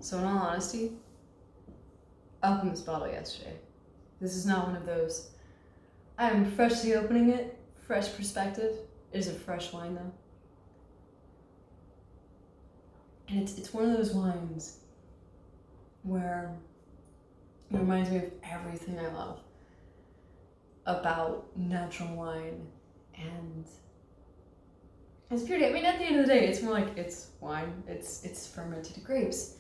So in all honesty, I opened this bottle yesterday. This is not one of those, I am freshly opening it, fresh perspective. It is a fresh wine though. And it's one of those wines where it reminds me of everything I love about natural wine and its purity. I mean, at the end of the day, it's more like it's wine. It's fermented grapes.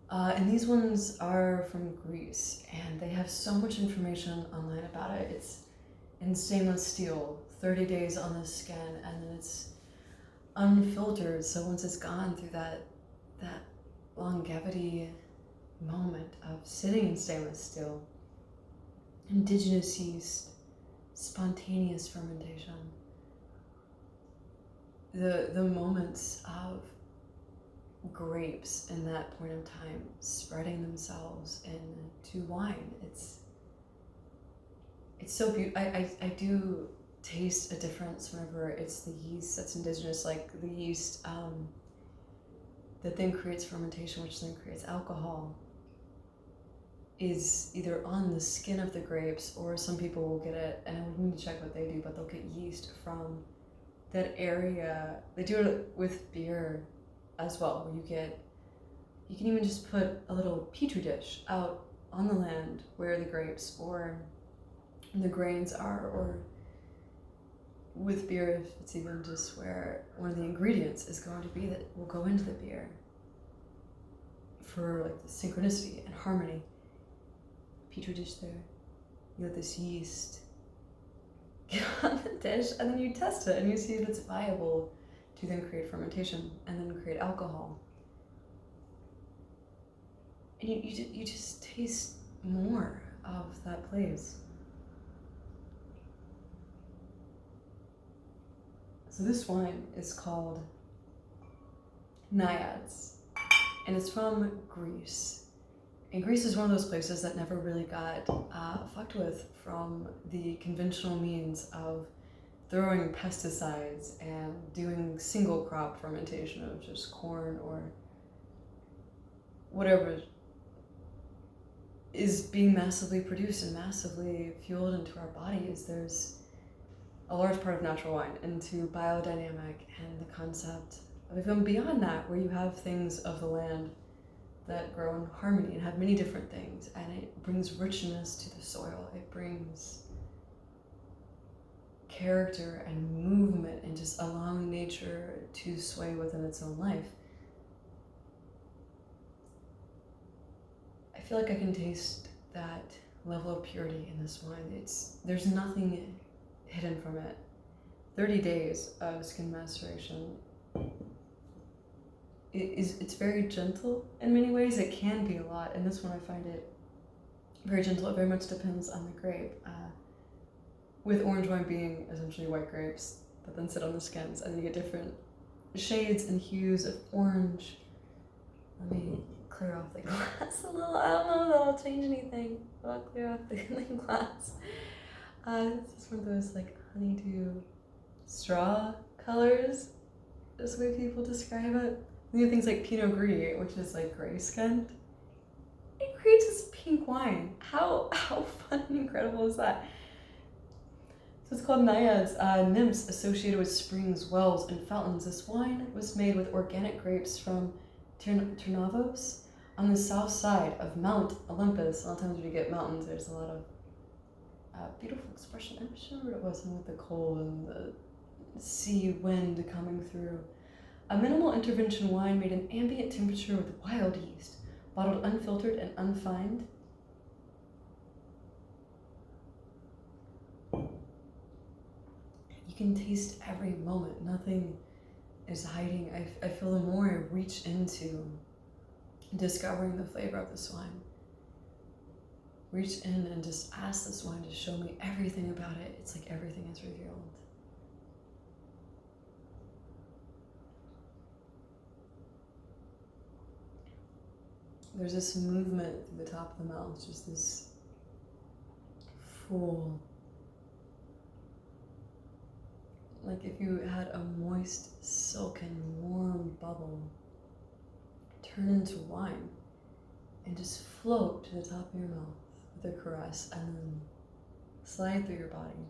And these ones are from Greece, and they have so much information online about it. It's in stainless steel, 30 days on the skin, and then it's unfiltered. So once it's gone through that longevity moment of sitting in stainless steel, indigenous yeast, spontaneous fermentation, the moments of grapes in that point of time spreading themselves into wine. It's so beautiful. I do taste a difference whenever it's the yeast that's indigenous, like the yeast that then creates fermentation, which then creates alcohol, is either on the skin of the grapes, or some people will get it, and I would need to check what they do, but they'll get yeast from that area. They do it with beer as well, where you can even just put a little petri dish out on the land where the grapes or the grains are, or with beer, if it's even just where one of the ingredients is going to be that will go into the beer for like the synchronicity and harmony. Petri dish there, you let this yeast get on the dish, and then you test it and you see if it's viable to then create fermentation and then create alcohol. And you just taste more of that place. So this wine is called Naiads, and it's from Greece. And Greece is one of those places that never really got fucked with from the conventional means of throwing pesticides and doing single crop fermentation of just corn or whatever is being massively produced and massively fueled into our bodies. There's a large part of natural wine into biodynamic and the concept of even beyond that, where you have things of the land that grow in harmony and have many different things, and it brings richness to the soil. It brings character and movement and just allowing nature to sway within its own life. I feel like I can taste that level of purity in this wine. There's nothing hidden from it. 30 days of skin maceration. It's very gentle in many ways. It can be a lot. In this one, I find it very gentle. It very much depends on the grape. With orange wine being essentially white grapes that then sit on the skins, and you get different shades and hues of orange. Let me clear off the glass a little. I don't know if that'll change anything, but I'll clear off the glass. This is one of those like honeydew straw colors, is the way people describe it. And you have things like Pinot Gris, which is like gray skinned. It creates this pink wine. How fun and incredible is that? So it's called Naiads, nymphs associated with springs, wells, and fountains. This wine was made with organic grapes from Ternavos on the south side of Mount Olympus. A lot of times when you get mountains, there's a lot of beautiful expression. I'm sure what it was, and with the cold and the sea wind coming through. A minimal intervention wine made in ambient temperature with wild yeast, bottled unfiltered and unfined. You can taste every moment. Nothing is hiding. I feel the more I reach into discovering the flavor of this wine, reach in and just ask this wine to show me everything about it, it's like everything is revealed. There's this movement through the top of the mouth, just this full, like if you had a moist, silken, warm bubble turn into wine and just float to the top of your mouth with a caress and then slide through your body.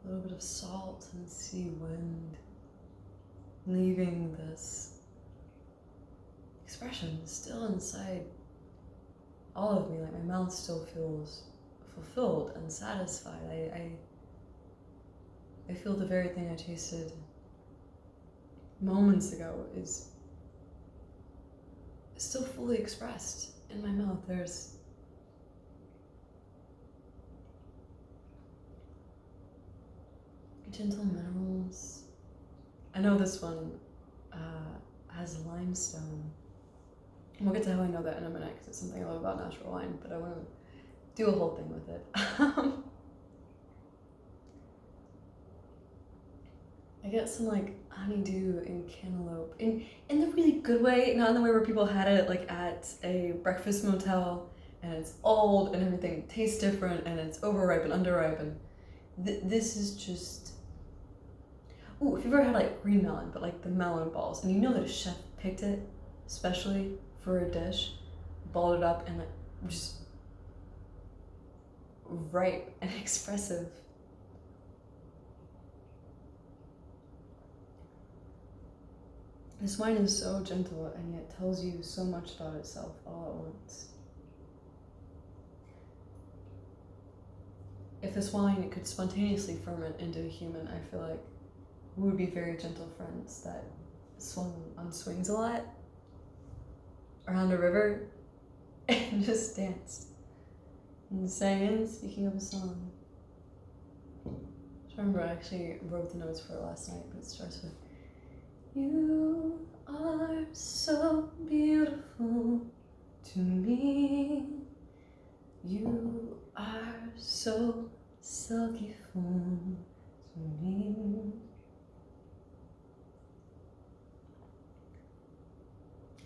A little bit of salt and sea wind, leaving this expression still inside all of me. Like my mouth still feels fulfilled and satisfied. I feel the very thing I tasted moments ago is still fully expressed in my mouth. There's gentle minerals. I know this one has limestone. And we'll get to how I know that in a minute because it's something I love about natural wine, but I want to do a whole thing with it. I get some like honeydew and cantaloupe in the really good way, not in the way where people had it like at a breakfast motel and it's old and everything tastes different and it's overripe and underripe, and this is just, ooh, if you've ever had like green melon, but like the melon balls, and you know that a chef picked it especially for a dish, balled it up and like just ripe and expressive. This wine is so gentle and yet tells you so much about itself all at once. If this wine could spontaneously ferment into a human, I feel like we would be very gentle friends that swung on swings a lot around a river and just danced and sang in, speaking of a song. I remember I actually wrote the notes for it last night, but it starts with, "You are so beautiful to me. You are so silky full to me."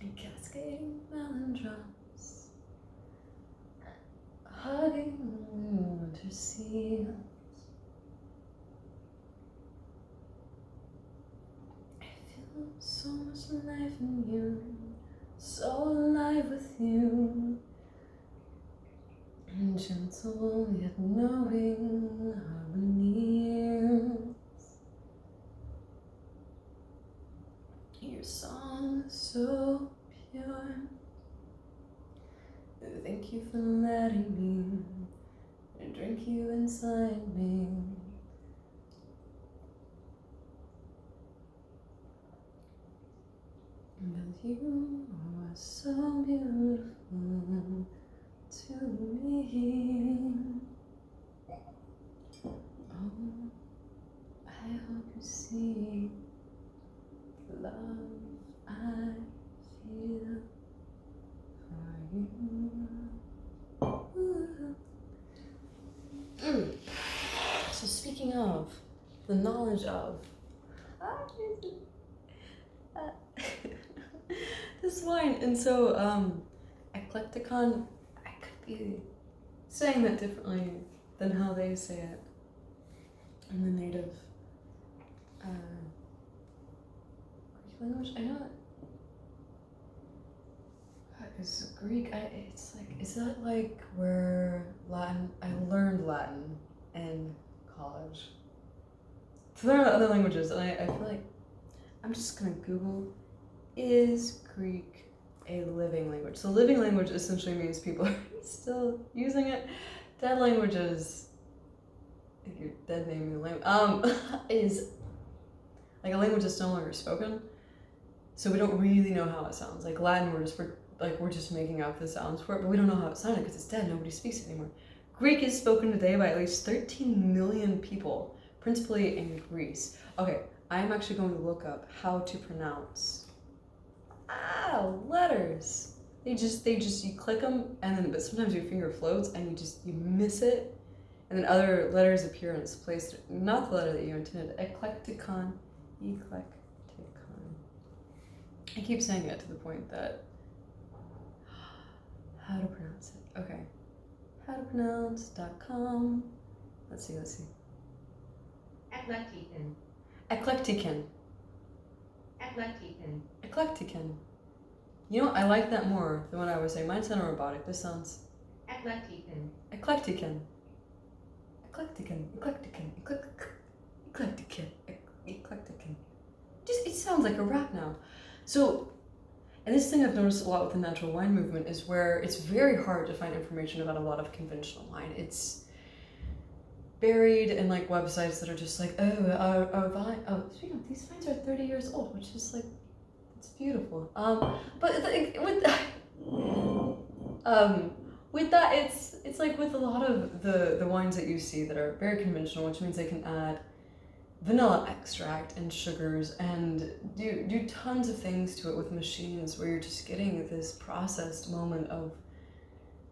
And cascading melon drops, hugging winter seals. I feel so much life in you, so alive with you, and gentle yet knowing harmonies. Your song is so pure. Thank you for letting me drink you inside me. But you are so beautiful to me. Oh, I hope you see the love I feel for you. So speaking of the knowledge of this wine, and so eclecticon, I could be saying that differently than how they say it in the native Greek language. I know that is Greek. It's like, is that like where Latin? I learned Latin in college to learn other languages, and I feel like I'm just gonna Google, is Greek a living language? So living language essentially means people are still using it. Dead languages, if you're dead naming the language, is like a language that's no longer spoken. So we don't really know how it sounds. Like Latin, we're just making up the sounds for it, but we don't know how it sounded because it's dead. Nobody speaks it anymore. Greek is spoken today by at least 13 million people, principally in Greece. Okay, I am actually going to look up how to pronounce letters. They just you click them, and then but sometimes your finger floats and you miss it, and then other letters appear in its place. Not the letter that you intended. Eclecticon. I keep saying it to the point that how to pronounce it. Okay, howtopronounce.com. Let's see. Eclecticon. Eclecticon. Eclectican. Eclectican. You know what? I like that more than what I was saying. Mine sounded robotic. This sounds... Eclectican. Eclectican. Eclectican. Eclectican. Eclectican. Eclectican. Just, it sounds like a rap now. So, and this thing I've noticed a lot with the natural wine movement is where it's very hard to find information about a lot of conventional wine. It's buried in like websites that are just like, oh, our vine, oh, you know, these vines are 30 years old, which is like, it's beautiful. With that, it's like with a lot of the wines that you see that are very conventional, which means they can add vanilla extract and sugars and do tons of things to it with machines where you're just getting this processed moment of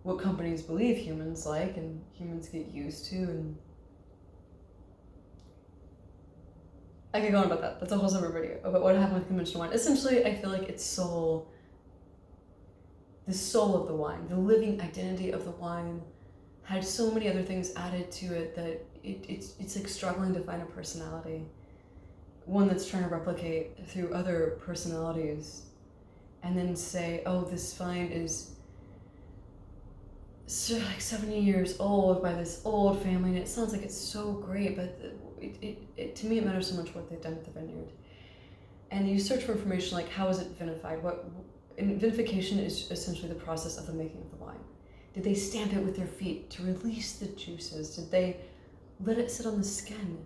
what companies believe humans like and humans get used to. And I could go on about that. That's a whole separate video about what happened with conventional wine. Essentially, I feel like the soul of the wine, the living identity of the wine, had so many other things added to it that it's like struggling to find a personality. One that's trying to replicate through other personalities and then say, oh, this vine is so like 70 years old by this old family, and it sounds like it's so great, but to me it matters so much what they've done with the vineyard. And you search for information like, how is it vinified? And vinification is essentially the process of the making of the wine. Did they stamp it with their feet to release the juices? Did they let it sit on the skin,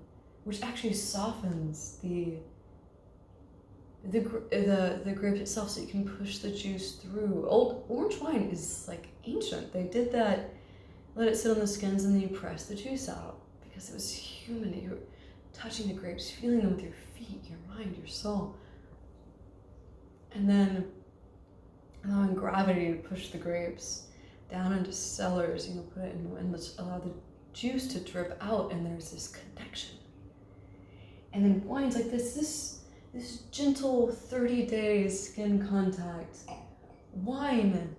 which actually softens the grape itself so you can push the juice through? Old orange wine is like ancient. They did that, let it sit on the skins, and then you press the juice out because it was human. You were touching the grapes, feeling them with your feet, your mind, your soul. And then allowing gravity to push the grapes down into cellars, put it in and let's allow the juice to drip out, and there's this connection. And then wines like this gentle 30 days skin contact wine.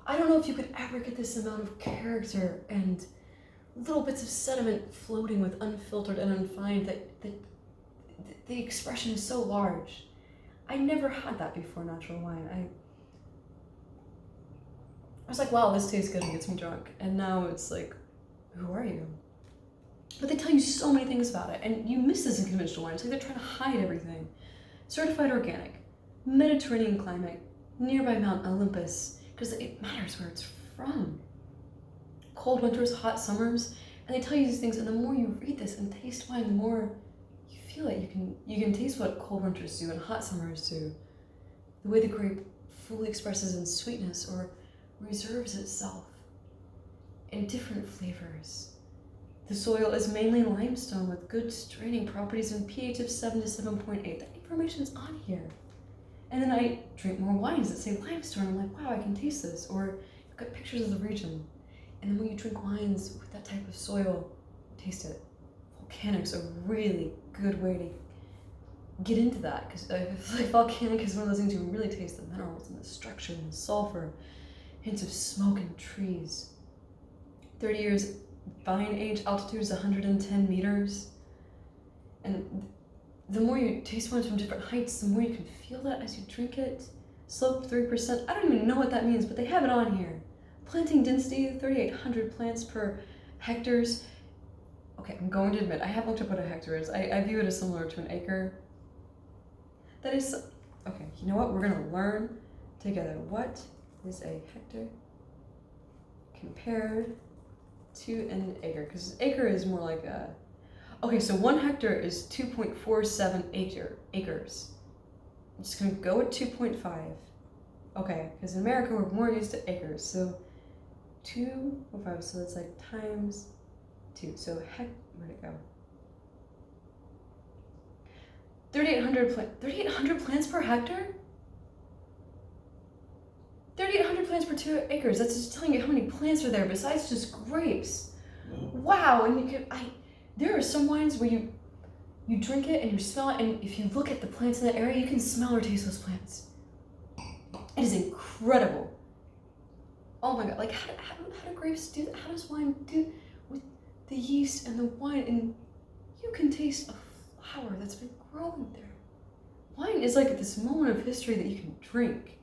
I don't know if you could ever get this amount of character and little bits of sediment floating with unfiltered and unfined that the expression is so large. I never had that before natural wine. I was like, wow, this tastes good and gets me drunk. And now it's like, who are you? But they tell you so many things about it, and you miss this in conventional wine. It's like they're trying to hide everything. Certified organic, Mediterranean climate, nearby Mount Olympus, because it matters where it's from. Cold winters, hot summers, and they tell you these things, and the more you read this and taste wine, the more you feel it. You can taste what cold winters do and hot summers do. The way the grape fully expresses in sweetness or reserves itself in different flavors. The soil is mainly limestone with good straining properties and pH of 7 to 7.8. That information's on here. And then I drink more wines that say limestone. I'm like, wow, I can taste this. Or you've got pictures of the region. And then when you drink wines with that type of soil, taste it. Volcanic's a really good way to get into that, because I feel like volcanic is one of those things you really taste the minerals and the structure and the sulfur, hints of smoke and trees. 30 years vine age, altitude is 110 meters. And the more you taste wines from different heights, the more you can feel that as you drink it. Slope 3%. I don't even know what that means, but they have it on here. Planting density, 3,800 plants per hectares. Okay, I'm going to admit, I have looked up what a hectare is. I view it as similar to an acre. That is, okay, you know what? We're gonna learn together. What is a hectare compared to an acre? Because acre is more like a, okay, so 1 hectare is 2.47 acres. I'm just gonna go with 2.5. Okay, because in America we're more used to acres. So 2.5, so it's like times 2. So where'd it go? 3,800 plants per hectare? 3,800 plants per 2 acres. That's just telling you how many plants are there besides just grapes. Wow, and there are some wines where you drink it and you smell it, and if you look at the plants in that area, you can smell or taste those plants. It is incredible. Oh my god, like how do grapes do that? How does wine do with the yeast and the wine? And you can taste a flower that's been growing there. Wine is like this moment of history that you can drink.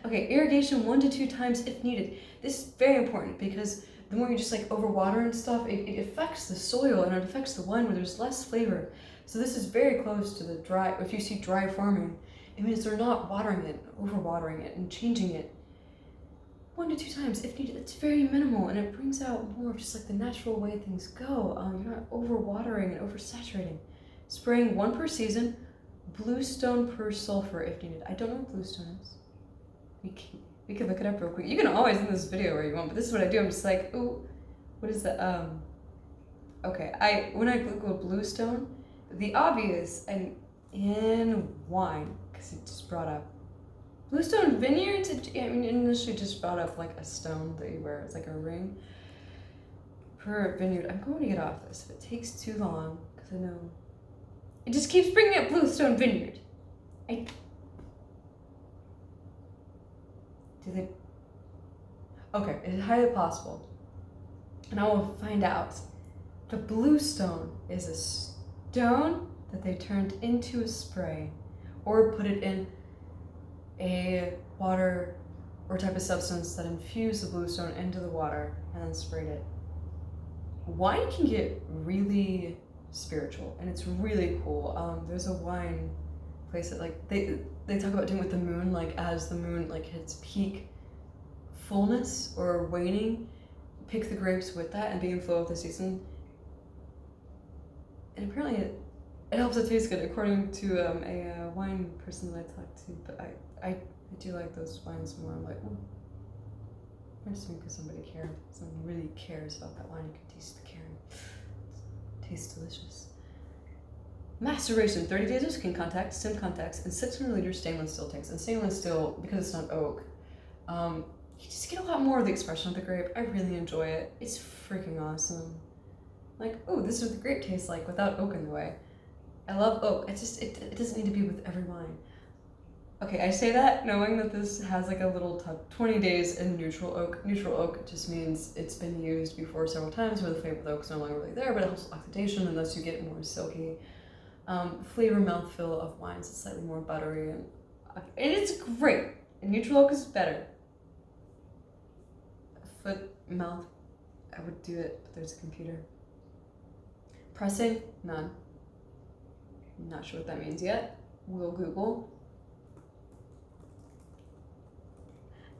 Okay, irrigation 1 to 2 times if needed. This is very important because the more you just like overwater and stuff, it affects the soil and it affects the wine where there's less flavor. So this is very close to the dry. If you see dry farming, it means they're not watering it, overwatering it, and changing it 1 to 2 times if needed. It's very minimal and it brings out more of just like the natural way things go. You're not overwatering and oversaturating. Spraying 1 per season, bluestone per sulfur if needed. I don't know what bluestone is. We could look it up real quick. You can always in this video where you want, but this is what I do. I'm just like, ooh, what is that? Okay, when I Googled bluestone, the obvious and in wine, because it just brought up bluestone vineyards. I mean, it initially just brought up like a stone that you wear. It's like a ring per vineyard. I'm going to get off this if it takes too long, because I know it just keeps bringing up bluestone vineyard. Okay, it is highly possible. And I will find out. The bluestone is a stone that they turned into a spray or put it in a water or type of substance that infused the bluestone into the water and then sprayed it. Wine can get really spiritual and it's really cool. There's a wine place that like they talk about doing with the moon, like as the moon like hits peak fullness or waning, pick the grapes with that and be in flow with the season. And apparently it helps it taste good according to a wine person that I talked to. But I do like those wines more. I'm like, oh, just because somebody really cares about that wine. You can taste the caring. It tastes delicious. Maceration, 30 days of skin contact, stem contacts, and 600 liter stainless steel tanks. And stainless steel, because it's not oak, you just get a lot more of the expression of the grape. I really enjoy it. It's freaking awesome. Like, oh, this is what the grape tastes like without oak in the way. I love oak. It doesn't need to be with every wine. Okay, I say that knowing that this has like a little 20 days in neutral oak. Neutral oak just means it's been used before several times where the flavor of the oak's no longer really there, but it helps with oxidation and thus you get more silky flavor mouthfeel of wines. It's slightly more buttery and it's great. And neutral oak is better. Foot, mouth, I would do it, but there's a computer. Pressing, none. Not sure what that means yet. We'll Google.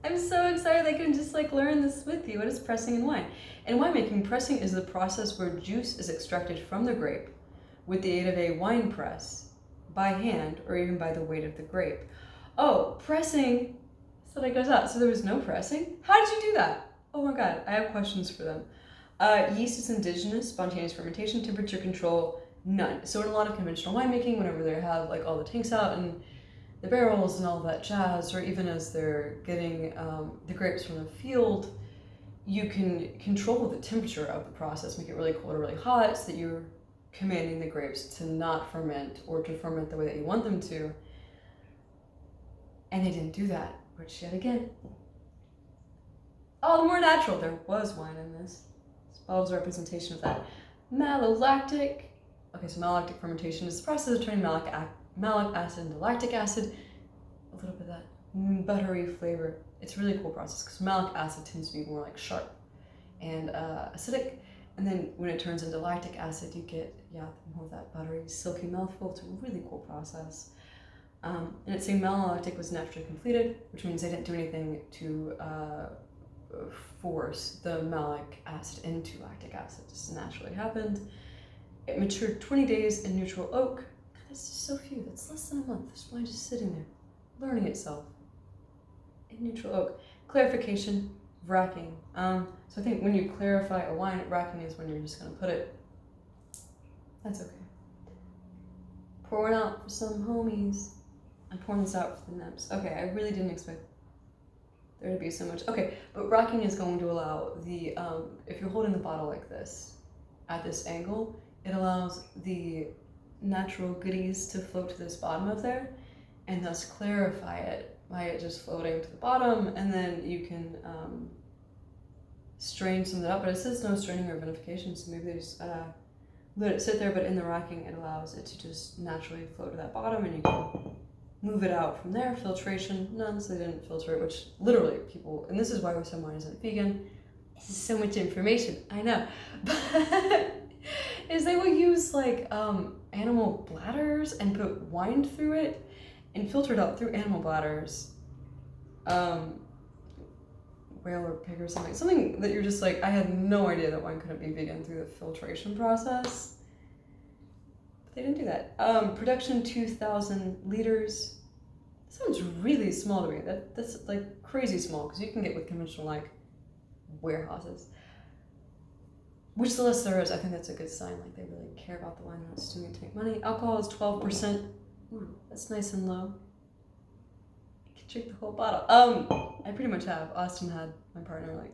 I'm so excited I can just like learn this with you. What is pressing in wine? In winemaking, pressing is the process where juice is extracted from the grape with the aid of a wine press, by hand, or even by the weight of the grape. Oh, pressing, so that goes out. So there was no pressing? How did you do that? Oh my God, I have questions for them. Yeast is indigenous, spontaneous fermentation, temperature control, none. So in a lot of conventional winemaking, whenever they have like all the tanks out and the barrels and all that jazz, or even as they're getting the grapes from the field, you can control the temperature of the process, make it really cold or really hot so that you're commanding the grapes to not ferment or to ferment the way that you want them to. And they didn't do that, which yet again, all the more natural. There was wine in this. This bottle's a representation of that. Malolactic. Okay, so malolactic fermentation is the process of turning malic acid into lactic acid. A little bit of that buttery flavor. It's a really cool process because malic acid tends to be more like sharp and acidic. And then when it turns into lactic acid, you get, more of that buttery, silky mouthful. It's a really cool process. And it's saying malolactic was naturally completed, which means they didn't do anything to force the malic acid into lactic acid. It just naturally happened. It matured 20 days in neutral oak. God, that's just so few. That's less than a month. This wine just sitting there, learning itself in neutral oak. Clarification, racking. So I think when you clarify a wine, racking is when you're just going to put it. That's okay. Pour one out for some homies. I'm pouring this out for the neps. Okay, I really didn't expect there to be so much. Okay, but racking is going to allow the, if you're holding the bottle like this, at this angle, it allows the natural goodies to float to this bottom of there, and thus clarify it by it just floating to the bottom, and then you can strain some of it up, but it says no straining or vinification, so maybe they just let it sit there, but in the racking it allows it to just naturally flow to that bottom, and you can move it out from there. Filtration, none, so they didn't filter it, which literally people, and this is why some wine isn't vegan. This is so much information, I know, but is they will use like animal bladders and put wine through it and filter it out through animal bladders. Whale or pig or something that you're just like, I had no idea that wine couldn't be vegan through the filtration process. But they didn't do that. Production 2,000 liters. Sounds really small to me. That's like crazy small, because you can get with conventional like warehouses. Which the less there is, I think that's a good sign. Like they really care about the wine, they're not just doing it to make money. Alcohol is 12%. Ooh, that's nice and low. Drink the whole bottle. I pretty much have. Austin had, my partner, like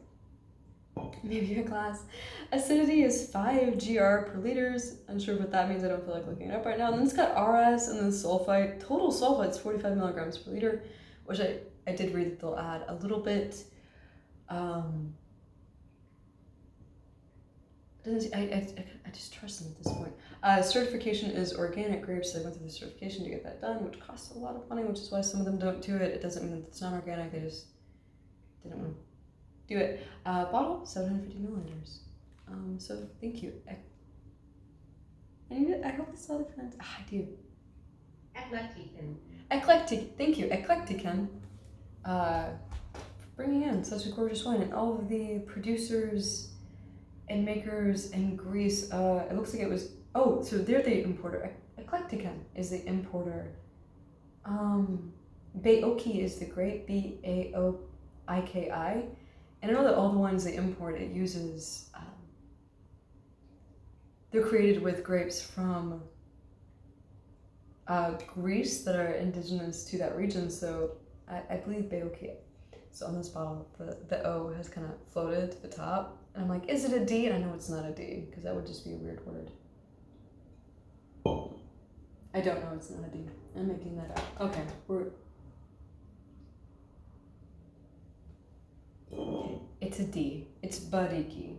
maybe a glass. Acidity is 5 gr per liters. Unsure what that means. I don't feel like looking it up right now. And then it's got RS and then sulfite. Total sulfite is 45 milligrams per liter, which I did read that they'll add a little bit. I just trust them at this point. Certification is organic grapes. So they went through the certification to get that done, which costs a lot of money, which is why some of them don't do it. It doesn't mean that it's not organic. They just didn't want to do it. Bottle, 750 milliliters. So thank you. I hope that's all the friends. I do. Eclectic. Thank you, Eclectican. For bringing in such a gorgeous wine, and all of the producers and makers in Greece. It looks like it was, so they're the importer. Eclectican is the importer. Baoki is the grape, Baoiki. And I know that all the wines they import, it uses, they're created with grapes from Greece that are indigenous to that region. So I believe Baoki. So on this bottle, the O has kind of floated to the top. And I'm like, is it a D? And I know it's not a D, because that would just be a weird word. I don't know, it's not a D. I'm making that up. Okay, it's a D. It's Bariki.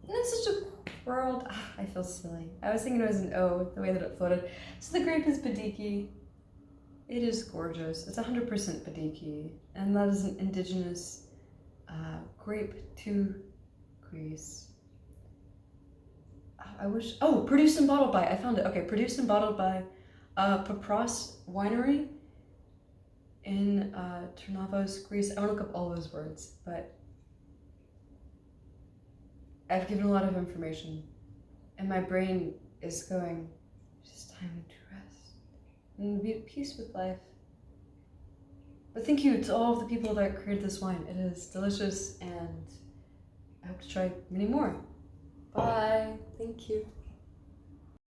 And it's such a world. I feel silly. I was thinking it was an O, the way that it floated. So the grape is Badiki. It is gorgeous. It's 100% Badiki. And that is an indigenous grape to Greece. Produced and bottled by, I found it. Okay, produced and bottled by Papras Winery in Trnavos, Greece. I want to look up all those words, but I've given a lot of information, and my brain is going, it's just time to rest and be at peace with life. But thank you to all of the people that created this wine. It is delicious, and I hope to try many more. Bye. Thank you.